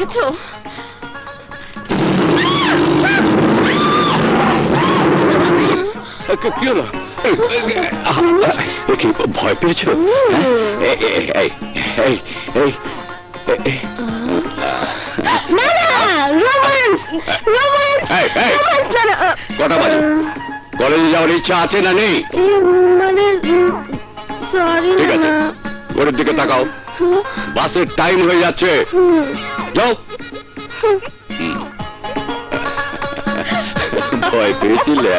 দেখেছো? কি হলো? কি ভয় পেয়েছো? না না, রোম্যান্স রোম্যান্স রোম্যান্স না না। কটা বাজে? কলেজে যাওয়ার ইচ্ছা আছে না নেই? মানে সরি ঠিক আছে, না। ঘরের দিকে তাকাও, বাসের টাইম হয়ে যাচ্ছে। যাও। ভয় পেয়েছিলে?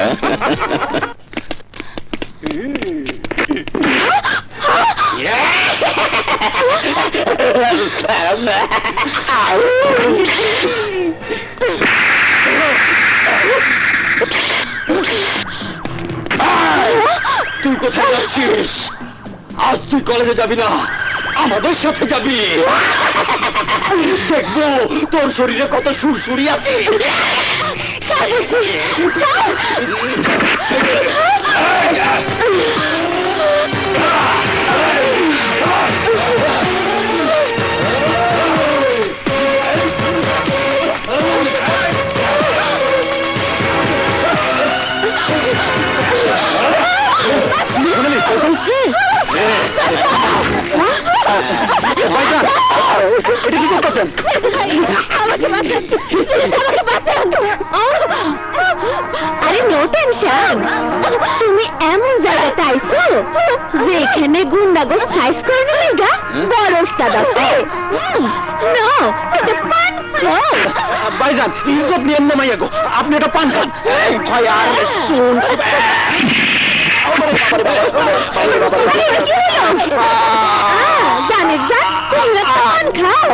তুই কোথায় যাচ্ছিস? আজ তুই কলেজে যাবি না, আমাদের সাথে যাবি। দেখবো তোর শরীরে কত সুরসুরি আছে। এটা কি করতেছেন? আমাকে বাঁচান, আমাকে বাঁচান। আরে নো টেনশন, তুমি এমন জায়গাতে আইছো যেখানে গুন্ডাগো সাইজ করে নিলেগা বড় ওস্তাদ আছে। নো, এটা পান খাও। ভাইজান, ইজ্জত নিয়ে নামাইয়া গো, আপনি এটা পান খান। ভয় আর শুন। জানিস যা, তুমি পান খাও।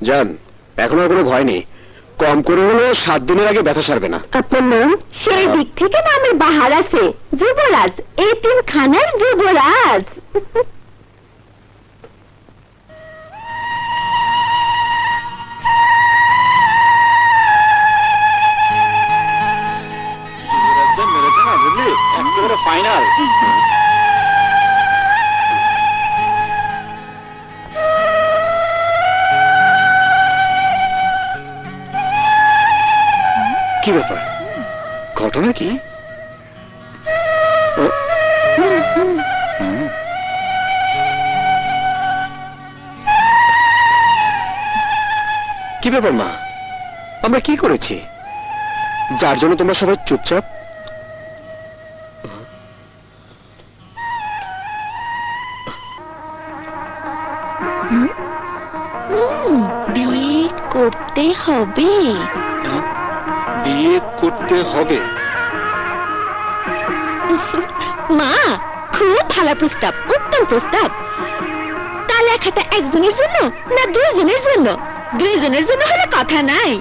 জান, এখন আর কোনো ভয় নেই। কম করে হলেও 7 দিনের আগে ব্যথা সারবে না। আপনার নাম? সেই দিক থেকে নামের বাহার আছে, যুবরাজ, এতিম খানার যুবরাজ। ফাইনাল। কি ব্যাপার? ঘটনা কি? কি ব্যাপার মা, আমরা কি করেছি যার জন্য তোমরা সবাই চুপচাপ? বিয়ে করতে হবে। বিয়ে করতে হবে? মা, খুব ভালো প্রস্তাব, উত্তম প্রস্তাব। তা লেখাটা একজনের জন্য না দুইজনের জন্য? দুইজনের জন্য হলে কথা নাই,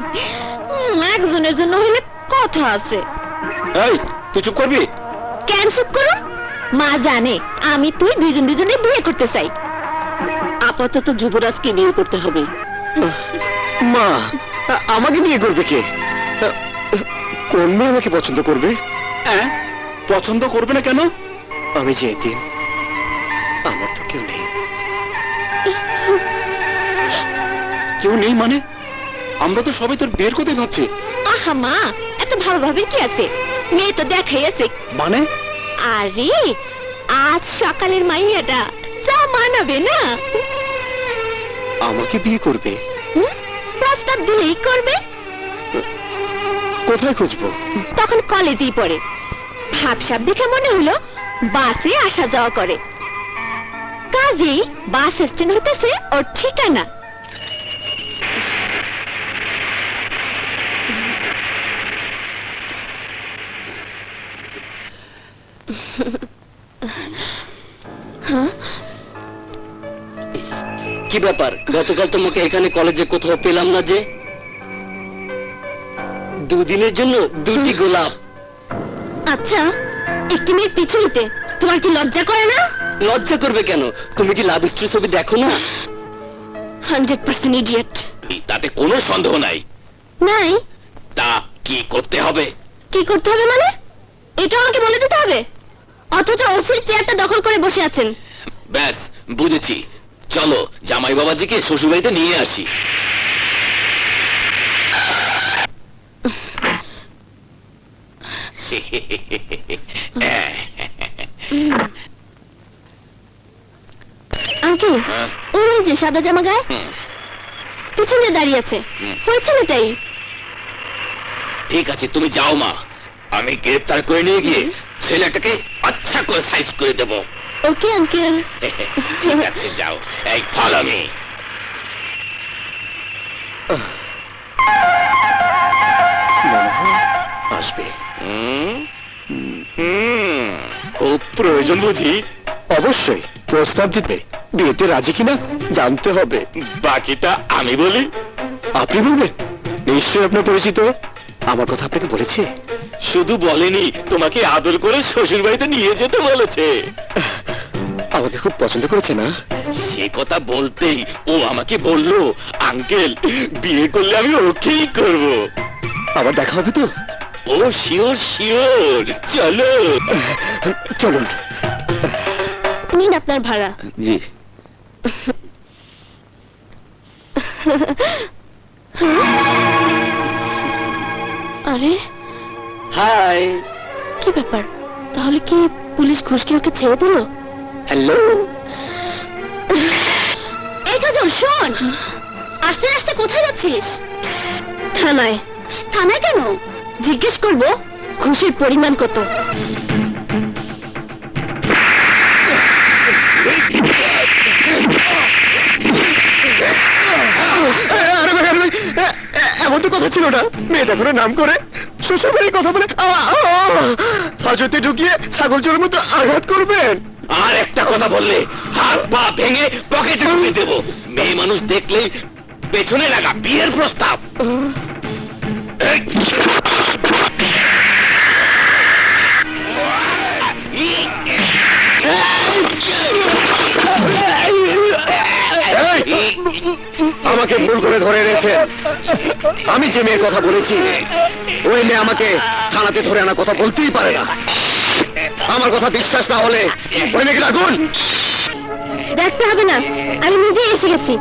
একজনের জন্য হলে কথা আছে। এই, তুই চুপ করবি? কেন চুপ করুন? মা জানে আমি তুই দুইজন দুজনে বিয়ে করতে চাই। আপাতত যুবরাজকে বিয়ে করতে হবে। মা, আমাকে বিয়ে করবে কে? কোন মেয়ে আমাকে পছন্দ করবে? পছন্দ করবে না কেন? আমি যে এতিম, আমার তো কেউ নেই। কেউ নেই মানে? আমরা তো সবাই তোর বিয়ের কথাই ভাবছি। আহা মা, এত ভাবাভাবির কি আছে? মেয়ে তো দেখাই আছে। মানে? আরে আজ সকালের মাইয়াটা যা মানাবে না। আমাকে বিয়ে করবে? হুম? প্রস্তাব দিলেই করবে। কোথায় খুঁজবো? তখন কলেজেই পড়ে। ভাবসাব দেখে মনে হলো বাসে আসা যাওয়া করে। কাজেই বাস স্ট্যান্ড হইতেছে ওর ঠিকানা। কি ব্যাপার, গতকাল তোমাকে এখানে কলেজে কোথাও পেলাম না যে? দুদিনের জন্য দুটি গোলাপ? আচ্ছা, একটি মেয়ের পিছু নিতে তোমার কি লজ্জা করে না? লজ্জা করবে কেন? তুমি কি লাভ স্টোরি ছবি দেখো না? 100% ইডিয়েট। তাতে কোনো সন্দেহ নাই। নাই? তা কি করতে হবে? কি করতে হবে মানে? এটা আমাকে বলে দিতে হবে? অথচ ওসির চেয়ারটা দখল করে বসে আছেন। ব্যাস, বুঝেছি। চলো জামাই বাবাজিকে শ্বশুরবাড়িতে নিয়ে আসি। আঙ্কেল, হ্যাঁ? ওই যে সাদা জামা গায়ে হুম, পিছনে দাঁড়িয়ে আছে, হুম। ওই ছেলেটাই। ঠিক আছে, তুমি যাও মা। আমি গ্রেপ্তার করে নিয়ে গিয়ে ছেলেটাকে আচ্ছা করে সাইজ করে দেবো। Okay uncle. ঠিক আছে, যাও। এই ফলো মি। মনে হয় আসবে। খুব প্রয়োজন বুঝি? অবশ্যই প্রস্তাব দিতে। বিয়েতে রাজি কিনা জানতে হবে। বাকিটা আমি বলি। আপনি বলবেন? নিশ্চয়ই আপনার পরিচিত। আমার কথা আপনাকে বলেছে? শুধু বলেনি, তোমাকে আদর করে শ্বশুর বাড়িতে নিয়ে যেতে বলেছে। আমাকে খুব পছন্দ করেছে না? সে কথা বলতেই ও আমাকে বলল, আঙ্কেল বিয়ে করলে আমি ওকেই করব। আবার দেখা হবে তো? ও শিওর শিওর, চলো। চলুন। নিন আপনার ভাড়া। জি। আরে হাই। কি ব্যাপার? তাহলে কি পুলিশ ঘুষকে ওকে ছেড়ে দিল? হ্যালো। এই কাজল শোন, আস্তে আস্তে কোথায় যাচ্ছিস? থানায়। থানায় কেন? জিজ্ঞেস করব ঘুষের পরিমাণ কত। এমন তো কথা ছিল না। মেয়েটা করে নাম করে শ্বশুর বাড়ির কথা বলে হাজতে ঢুকিয়ে ছাগল চোরের মতো আঘাত করবেন। আর একটা কথা বললে হাত পা ভেঙে পকেটে ঢুকে দেব। মেয়ে মানুষ দেখলেই পেছনে লাগা বিয়ের প্রস্তাব। এই! আমাকে ভুল করে ধরে এনেছে। আমি যে মেয়ের কথা বলেছি ওই মেয়ে আমাকে থানাতে ধরে আনার কথা বলতেই পারে না। আমার কথা বিশ্বাস না হলে ওই মেয়েকে রাখুন। দেখতে হবে না, আমি নিজেই এসে গেছি।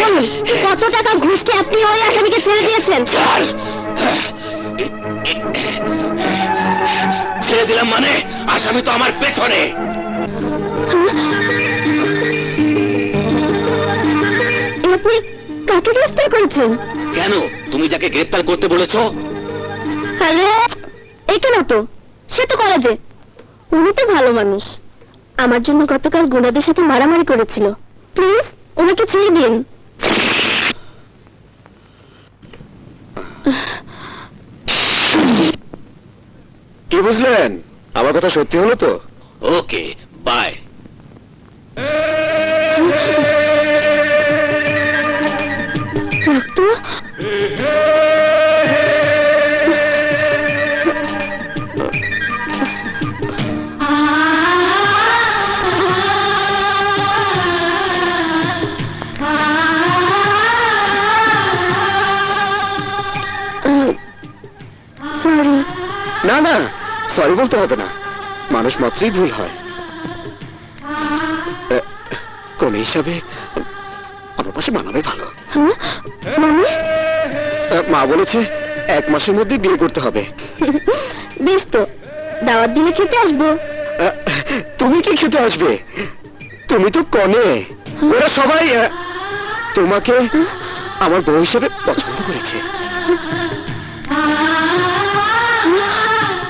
বলুন, কত টাকা ঘুষকে আপনি ওই আসামিকে ছেড়ে দিয়েছেন? চল। ছেড়ে দিলাম মানে? আসামি তো আমার পেছনে। আপনি কাকে গ্রেফতার করেছেন? কেন, তুমি যাকে গ্রেপ্তার করতে বলেছো? আরে এখানে তো, সে তো কলেজে। উনি তো ভালো মানুষ। আমার জন্য গতকাল গুন্ডাদের সাথে মারামারি করেছিল। প্লিজ ওনাকে ছেড়ে দিন। কি বুঝলেন? আমার কথা সত্যি হলো তো? ওকে, বাই। রক্ত? সরি। না না, সরি বলতে হবে না। মানুষ মাত্রই ভুল হয়। কোন হিসাবে আমার পাশে মানাবে ভালো। হ্যাঁ মানে মা বলেছে 1 মাসের মধ্যে বিয়ে করতে হবে। বেশ তো, দাওয়াত দিলে খেতে আসবো। তুমি কি খেতে আসবে? তুমি তো কনে। ওরা সবাই তোমাকে আমার বউ হিসেবে পছন্দ করেছে,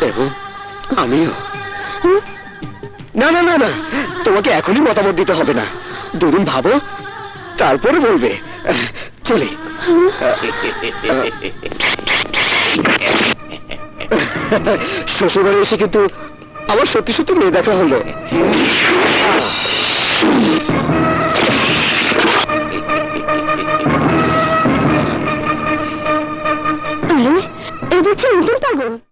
এবং আমিও। না না না না, তোমাকে এখনই মতামত দিতে হবে না, দুদিন ভাবো তারপরে বলবে। চলে। শ্বশুরবাড়ি এসে কিন্তু আমার সত্যি সত্যি মেয়ে দেখা হলো। আরে এটা হচ্ছে নতুন পাগল।